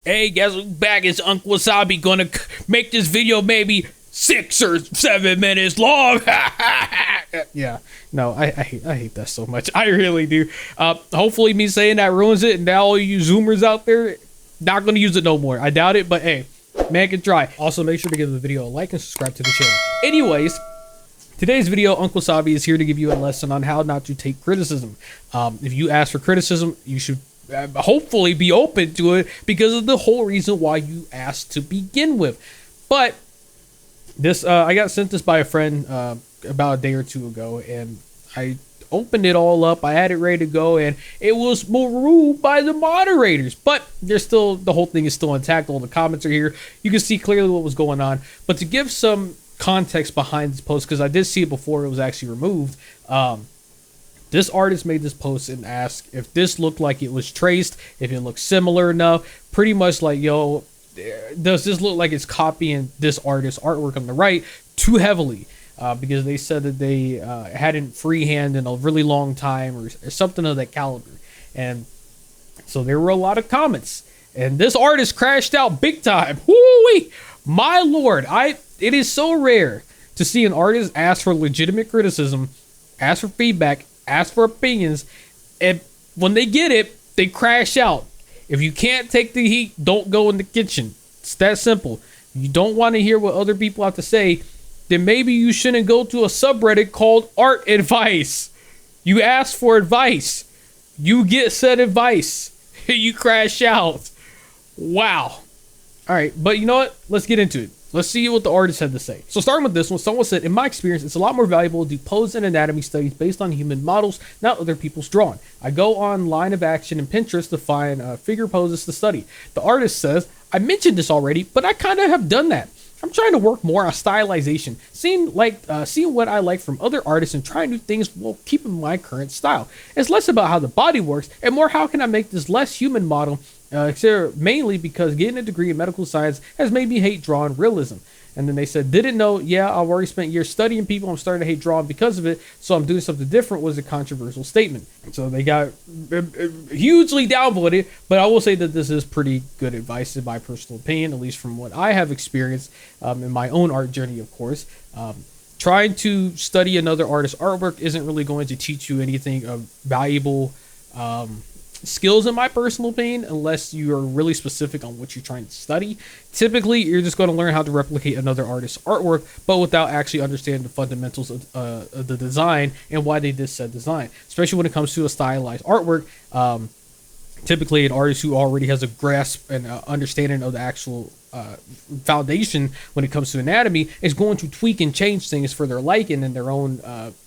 Hey, guess who's back? It's Uncle Wasabi gonna make this video maybe 6 or 7 minutes long. Yeah, no, I hate that so much. I really do. Hopefully me saying that ruins it, and now all you Zoomers out there not gonna use it no more. I doubt it, but hey, man can try. Also, make sure to give the video a like and subscribe to the channel. Anyways, today's video, Uncle Wasabi is here to give you a lesson on how not to take criticism. If you ask for criticism, you should hopefully be open to it because of the whole reason why you asked to begin with. But this I got sent this by a friend about a day or two ago, and I opened it all up. I had it ready to go, and it was removed by the moderators, but there's still, the whole thing is still intact. All the comments are here. You can see clearly what was going on. But to give some context behind this post, because I did see it before it was actually removed, this artist made this post and asked if this looked like it was traced, if it looked similar enough, pretty much like, yo, does this look like it's copying this artist's artwork on the right too heavily? Because they said that they hadn't freehand in a really long time or something of that caliber. And so there were a lot of comments. And this artist crashed out big time. Woo-wee! My lord, it is so rare to see an artist ask for legitimate criticism, ask for feedback, ask for opinions, and when they get it, they crash out. If you can't take the heat, don't go in the kitchen. It's that simple. If you don't want to hear what other people have to say, then maybe you shouldn't go to a subreddit called Art Advice. You ask for advice, you get said advice, you crash out. Wow. All right, but you know what? Let's get into it. Let's see what the artist had to say. So starting with this one, someone said, in my experience, it's a lot more valuable to do pose and anatomy studies based on human models, not other people's drawing. I go on Line of Action and Pinterest to find figure poses to study. The artist says, I mentioned this already, but I kind of have done that. I'm trying to work more on stylization, seeing what I like from other artists and trying new things while keeping my current style. It's less about how the body works and more how can I make this less human model, mainly because getting a degree in medical science has made me hate drawing realism. And then they said, didn't know, yeah, I've already spent years studying people, I'm starting to hate drawing because of it, so I'm doing something different, was a controversial statement. So they got hugely downvoted, but I will say that this is pretty good advice in my personal opinion, at least from what I have experienced in my own art journey, of course. Trying to study another artist's artwork isn't really going to teach you anything of valuable skills, in my personal opinion, unless you are really specific on what you're trying to study. Typically, you're just going to learn how to replicate another artist's artwork, but without actually understanding the fundamentals of the design and why they did said design, especially when it comes to a stylized artwork. Typically, an artist who already has a grasp and understanding of the actual foundation when it comes to anatomy is going to tweak and change things for their liking and their own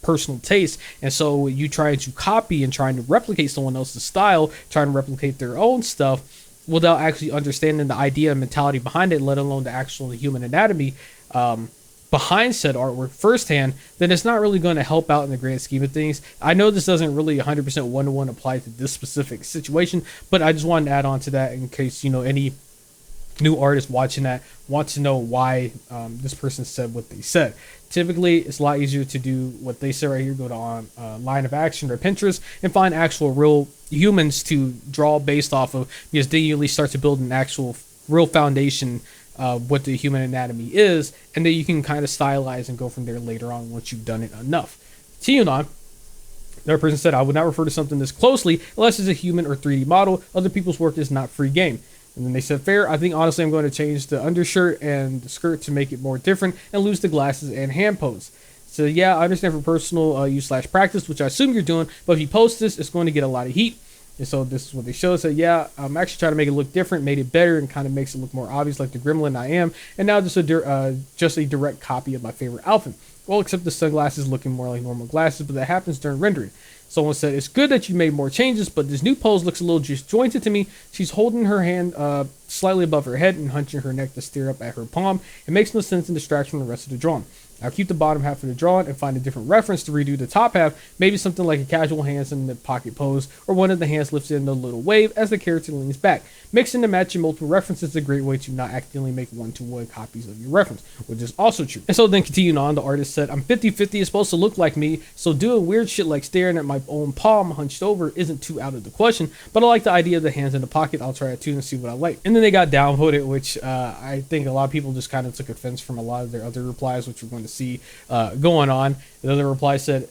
personal taste. And so you trying to copy and trying to replicate someone else's style, trying to replicate their own stuff without actually understanding the idea and mentality behind it, let alone the actual human anatomy behind said artwork firsthand, then it's not really going to help out in the grand scheme of things. I know this doesn't really 100% one-to-one apply to this specific situation, but I just wanted to add on to that in case, you know, any new artists watching that want to know why this person said what they said. Typically, it's a lot easier to do what they say right here, go to Line of Action or Pinterest and find actual real humans to draw based off of, because then you really start to build an actual real foundation what the human anatomy is, and then you can kind of stylize and go from there later on once you've done it enough. Continuing on, the person said, I would not refer to something this closely unless it's a human or 3D model. Other people's work is not free game. And then they said, fair. I think honestly I'm going to change the undershirt and the skirt to make it more different and lose the glasses and hand pose. So yeah, I understand for personal use / practice, which I assume you're doing, but if you post this, it's going to get a lot of heat. And so this is what they showed. So yeah, I'm actually trying to make it look different, made it better, and kind of makes it look more obvious like the gremlin I am. And now just a direct copy of my favorite outfit. Well, except the sunglasses looking more like normal glasses, but that happens during rendering. Someone said, it's good that you made more changes, but this new pose looks a little disjointed to me. She's holding her hand slightly above her head and hunching her neck to stare up at her palm. It makes no sense and distracts from the rest of the drawing. Now keep the bottom half of the drawing and find a different reference to redo the top half, maybe something like a casual hands in the pocket pose, or one of the hands lifts in a little wave as the character leans back. Mixing and matching multiple references is a great way to not accidentally make one-to-one copies of your reference, which is also true. And so then continuing on, the artist said, I'm 50-50 is supposed to look like me, so doing weird shit like staring at my own palm hunched over isn't too out of the question, but I like the idea of the hands in the pocket. I'll try it too and see what I like. And then they got downvoted, which I think a lot of people just kind of took offense from a lot of their other replies, which we're going to see going on. The other reply said,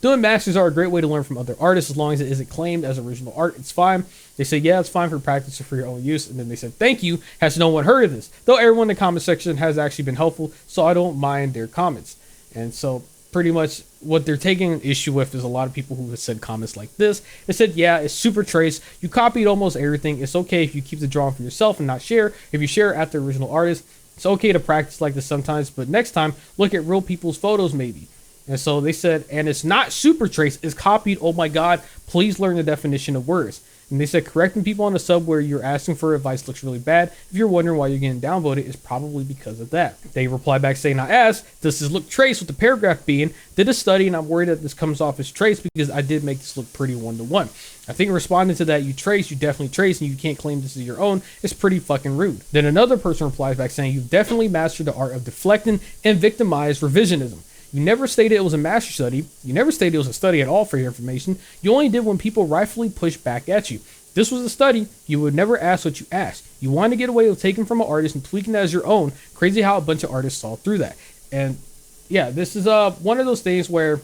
doing masters are a great way to learn from other artists as long as it isn't claimed as original art. It's fine. They say, yeah, it's fine for practice or for your own use. And then they said, thank you. Has no one heard of this? Though everyone in the comment section has actually been helpful, so I don't mind their comments. And so pretty much what they're taking an issue with is a lot of people who have said comments like this. They said, yeah, it's super trace. You copied almost everything. It's okay if you keep the drawing for yourself and not share. If you share at the original artist, it's okay to practice like this sometimes, but next time, look at real people's photos maybe. And so they said, and it's not super trace, it's copied. Oh my God, please learn the definition of words. And they said, correcting people on the sub where you're asking for advice looks really bad. If you're wondering why you're getting downvoted, it's probably because of that. They reply back saying, I asked, does this look trace with the paragraph being, did a study and I'm worried that this comes off as trace because I did make this look pretty one-to-one. I think responding to that, you definitely trace and you can't claim this is your own, is pretty fucking rude. Then another person replies back saying, you've definitely mastered the art of deflecting and victimized revisionism. You never stated it was a master study. You never stated it was a study at all for your information. You only did when people rightfully pushed back at you. This was a study. You would never ask what you asked. You wanted to get away with taking from an artist and tweaking it as your own. Crazy how a bunch of artists saw through that. And yeah, this is one of those things where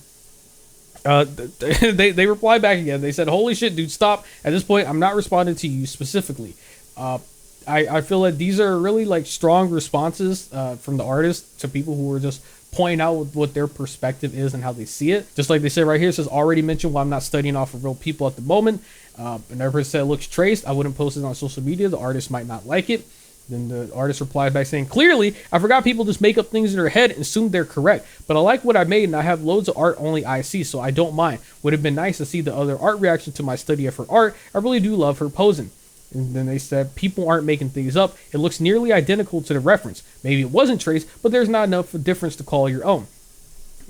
they reply back again. They said, holy shit, dude, stop. At this point, I'm not responding to you specifically. I feel that these are really like strong responses from the artist to people who were just pointing out what their perspective is and how they see it. Just like they said right here, it says already mentioned why I'm not studying off of real people at the moment. Another person said it looks traced. I wouldn't post it on social media. The artist might not like it. Then the artist replied back saying, clearly, I forgot people just make up things in their head and assume they're correct. But I like what I made and I have loads of art only I see, so I don't mind. Would have been nice to see the other art reaction to my study of her art. I really do love her posing. And then they said, people aren't making things up. It looks nearly identical to the reference. Maybe it wasn't traced, but there's not enough difference to call your own.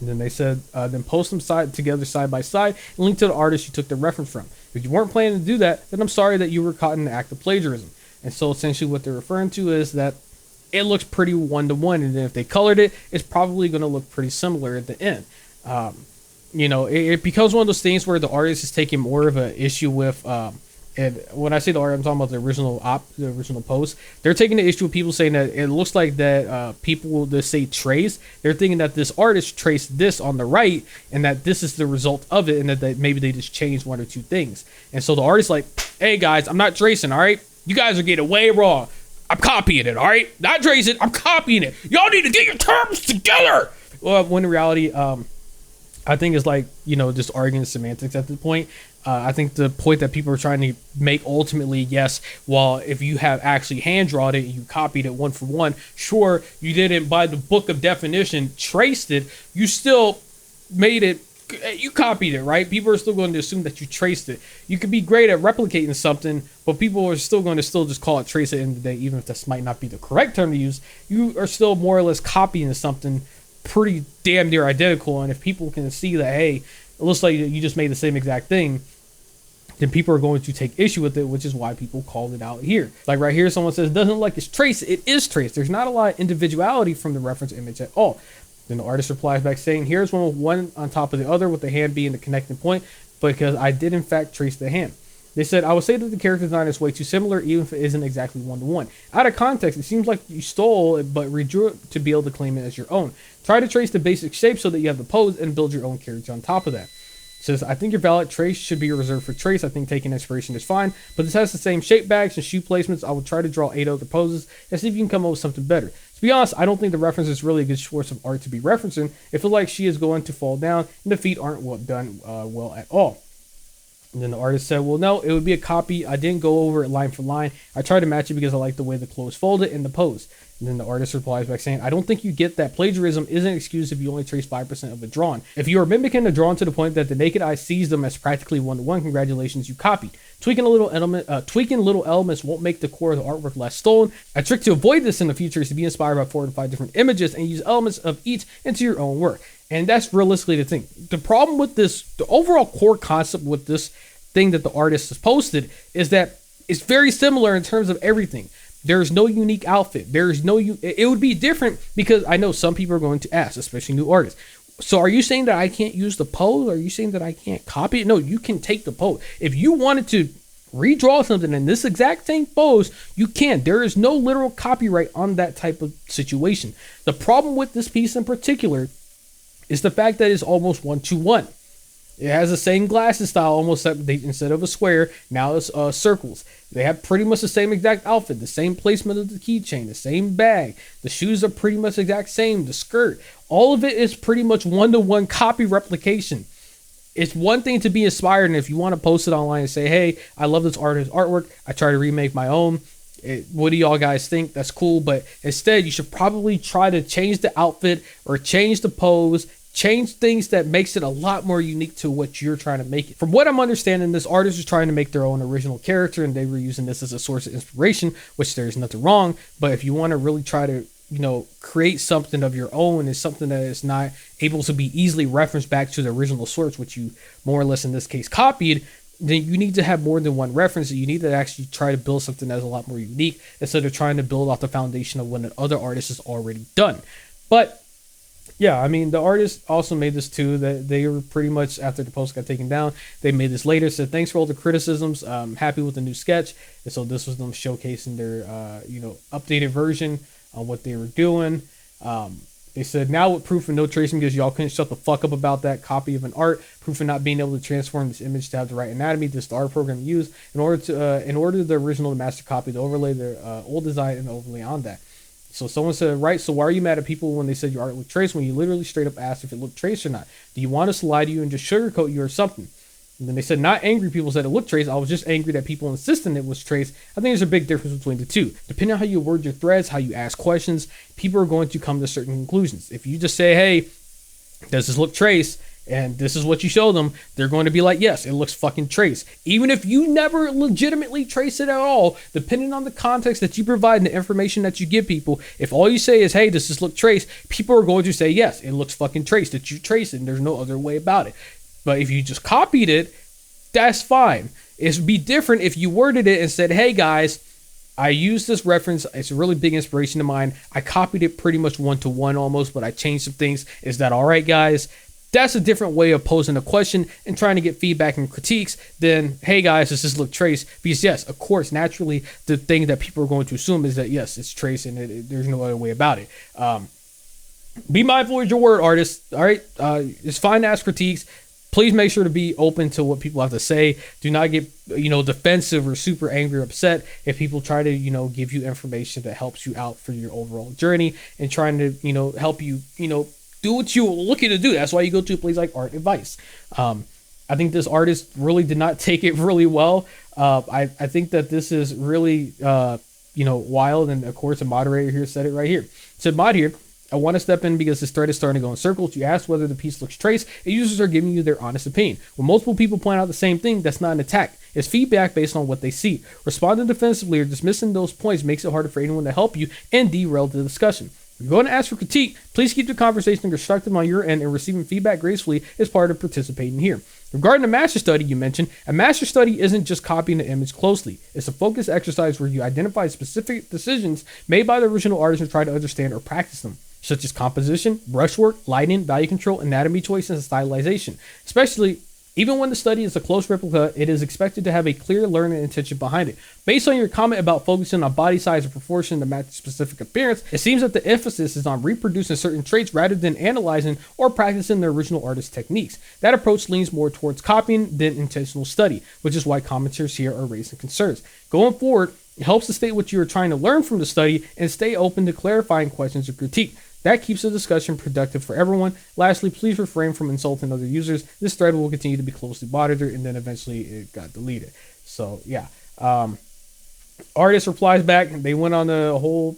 And then they said, then post them together side by side and link to the artist you took the reference from. If you weren't planning to do that, then I'm sorry that you were caught in the act of plagiarism. And so essentially what they're referring to is that it looks pretty one-to-one. And then if they colored it, it's probably going to look pretty similar at the end. It becomes one of those things where the artist is taking more of an issue with, and when I say the art, I'm talking about the original post. They're taking the issue with people saying that it looks like that people will just say trace. They're thinking that this artist traced this on the right and that this is the result of it and that maybe they just changed one or two things. And so the artist's like, hey guys, I'm not tracing, all right? You guys are getting way wrong. I'm copying it, all right? Not tracing, I'm copying it. Y'all need to get your terms together. Well, when in reality, I think it's like, just arguing semantics at this point. I think the point that people are trying to make ultimately, yes, well, if you have actually hand drawn it and you copied it one for one, sure, you didn't by the book of definition traced it, you still made it, you copied it, right? People are still going to assume that you traced it. You could be great at replicating something, but people are still going to just call it trace at the end of the day, even if this might not be the correct term to use. You are still more or less copying something pretty damn near identical, and if people can see that, hey, it looks like you just made the same exact thing, then people are going to take issue with it, which is why people called it out here. Like right here, someone says, doesn't look like it's traced. It is traced. There's not a lot of individuality from the reference image at all. Then the artist replies back saying, here's one on top of the other with the hand being the connecting point, because I did in fact trace the hand. They said, I would say that the character design is way too similar, even if it isn't exactly one-to-one. Out of context, it seems like you stole it, but redrew it to be able to claim it as your own. Try to trace the basic shape so that you have the pose and build your own character on top of that. Says, I think your valid trace should be reserved for trace. I think taking inspiration is fine, but this has the same shape bags and shoe placements. I would try to draw 8 other poses and see if you can come up with something better. To be honest, I don't think the reference is really a good source of art to be referencing. It feels like she is going to fall down and the feet aren't done well at all. And then the artist said, well, no, it would be a copy. I didn't go over it line for line. I tried to match it because I like the way the clothes folded and the pose. And then the artist replies back saying, I don't think you get that plagiarism isn't an excuse if you only trace 5% of a drawing. If you are mimicking a drawing to the point that the naked eye sees them as practically one-to-one, congratulations, you copied. Tweaking little elements won't make the core of the artwork less stolen. A trick to avoid this in the future is to be inspired by 4 to 5 different images and use elements of each into your own work. And that's realistically the thing. The problem with this, the overall core concept with this thing that the artist has posted is that it's very similar in terms of everything. There's no unique outfit. It would be different because I know some people are going to ask, especially new artists. So are you saying that I can't use the pose? Are you saying that I can't copy it? No, you can take the pose. If you wanted to redraw something in this exact same pose, you can. There is no literal copyright on that type of situation. The problem with this piece in particular is the fact that it's almost 1-to-1. It has the same glasses style, almost instead of a square, now it's circles. They have pretty much the same exact outfit, the same placement of the keychain, the same bag. The shoes are pretty much the exact same, the skirt. All of it is pretty much 1-to-1 copy replication. It's one thing to be inspired, and if you want to post it online and say, hey, I love this artist's artwork, I try to remake my own. What do y'all guys think? That's cool, but instead you should probably try to change the outfit or change the pose, change things that makes it a lot more unique to what you're trying to make it. From what I'm understanding, this artist is trying to make their own original character, and they were using this as a source of inspiration, which there's nothing wrong. But if you want to really try to, create something of your own, is something that is not able to be easily referenced back to the original source, which you more or less in this case copied, then you need to have more than one reference. You need to actually try to build something that's a lot more unique instead of trying to build off the foundation of what another artist has already done. But yeah, I mean, the artist also made this too, that they were pretty much, after the post got taken down, they made this later, said, thanks for all the criticisms. Happy with the new sketch. And so this was them showcasing their, updated version on what they were doing. They said, now with proof of no tracing, because y'all couldn't shut the fuck up about that copy of an art, proof of not being able to transform this image to have the right anatomy, this is the art program used in order the original to master copy, to overlay the old design and overlay on that. So someone said, right, so why are you mad at people when they said your art looked traced when you literally straight up asked if it looked traced or not? Do you want us to lie to you and just sugarcoat you or something? And then they said, not angry people said it looked traced. I was just angry that people insisted it was traced. I think there's a big difference between the two. Depending on how you word your threads, how you ask questions, people are going to come to certain conclusions. If you just say, hey, does this look traced? And this is what you show them, they're going to be like, yes, it looks fucking traced. Even if you never legitimately trace it at all, depending on the context that you provide and the information that you give people, if all you say is, hey, does this look traced? People are going to say, yes, it looks fucking traced, that you trace it, and there's no other way about it. But if you just copied it, that's fine. It would be different if you worded it and said, hey guys, I used this reference. It's a really big inspiration of mine. I copied it pretty much 1-to-1 almost, but I changed some things. Is that all right, guys? That's a different way of posing a question and trying to get feedback and critiques than, hey guys, does this look traced? Because yes, of course, naturally, the thing that people are going to assume is that yes, it's traced and there's no other way about it. Be mindful of your word, artists. All right, it's fine to ask critiques. Please make sure to be open to what people have to say. Do not get, defensive or super angry or upset if people try to, give you information that helps you out for your overall journey and trying to, help you, do what you're looking to do. That's why you go to a place like Art Advice. I think this artist really did not take it really well. I think that this is really, wild. And of course, the moderator here said it right here. Said mod here, I want to step in because this thread is starting to go in circles. You asked whether the piece looks traced, and users are giving you their honest opinion. When multiple people point out the same thing, that's not an attack. It's feedback based on what they see. Responding defensively or dismissing those points makes it harder for anyone to help you and derail the discussion. If you're going to ask for critique, please keep the conversation constructive on your end, and receiving feedback gracefully is part of participating here. Regarding the master study you mentioned, a master study isn't just copying the image closely. It's a focused exercise where you identify specific decisions made by the original artist and try to understand or practice them, such as composition, brushwork, lighting, value control, anatomy choices, and stylization. Especially, even when the study is a close replica, it is expected to have a clear learning intention behind it. Based on your comment about focusing on body size or proportion to match specific appearance, it seems that the emphasis is on reproducing certain traits rather than analyzing or practicing the original artist's techniques. That approach leans more towards copying than intentional study, which is why commenters here are raising concerns. Going forward, it helps to state what you are trying to learn from the study and stay open to clarifying questions or critique. That keeps the discussion productive for everyone. Lastly, please refrain from insulting other users. This thread will continue to be closely monitored, and then eventually it got deleted. So yeah. Artist replies back. They went on a whole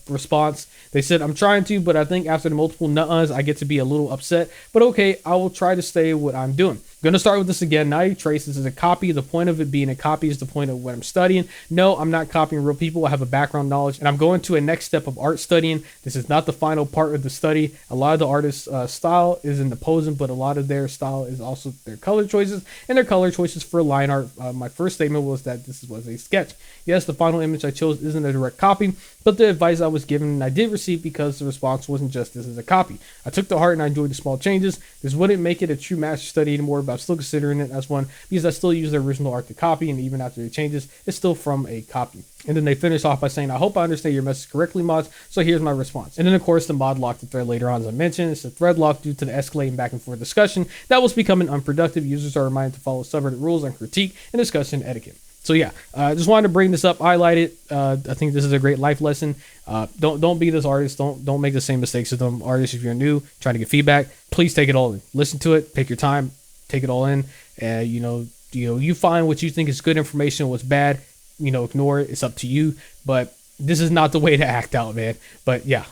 response. They said, I'm trying to, but I think after the multiple nut-uns, I get to be a little upset. But okay, I will try to stay what I'm doing. I'm going to start with this again. Now you trace this as a copy. The point of it being a copy is the point of what I'm studying. No, I'm not copying real people. I have a background knowledge, and I'm going to a next step of art studying. This is not the final part of the study. A lot of the artist's style is in the posing, but a lot of their style is also their color choices, and their color choices for line art. My first statement was that this was a sketch. Yes, the final image I chose isn't a direct copy, but the advice I was given and I did receive because the response wasn't just this is a copy. I took to heart and I enjoyed the small changes. This wouldn't make it a true master study anymore, but I'm still considering it as one because I still use the original art to copy, and even after the changes, it's still from a copy. And then they finish off by saying, I hope I understand your message correctly, mods, so here's my response. And then of course the mod locked the thread later on, as I mentioned. It's a thread lock due to the escalating back and forth discussion that was becoming unproductive. Users are reminded to follow subreddit rules on critique and discussion etiquette. So yeah, I just wanted to bring this up, highlight it. I think this is a great life lesson. Don't be this artist. Don't make the same mistakes as them. Artists, if you're new, trying to get feedback, please take it all in. Listen to it, take your time, take it all in. You find what you think is good information, what's bad, ignore it. It's up to you. But this is not the way to act out, man. But yeah.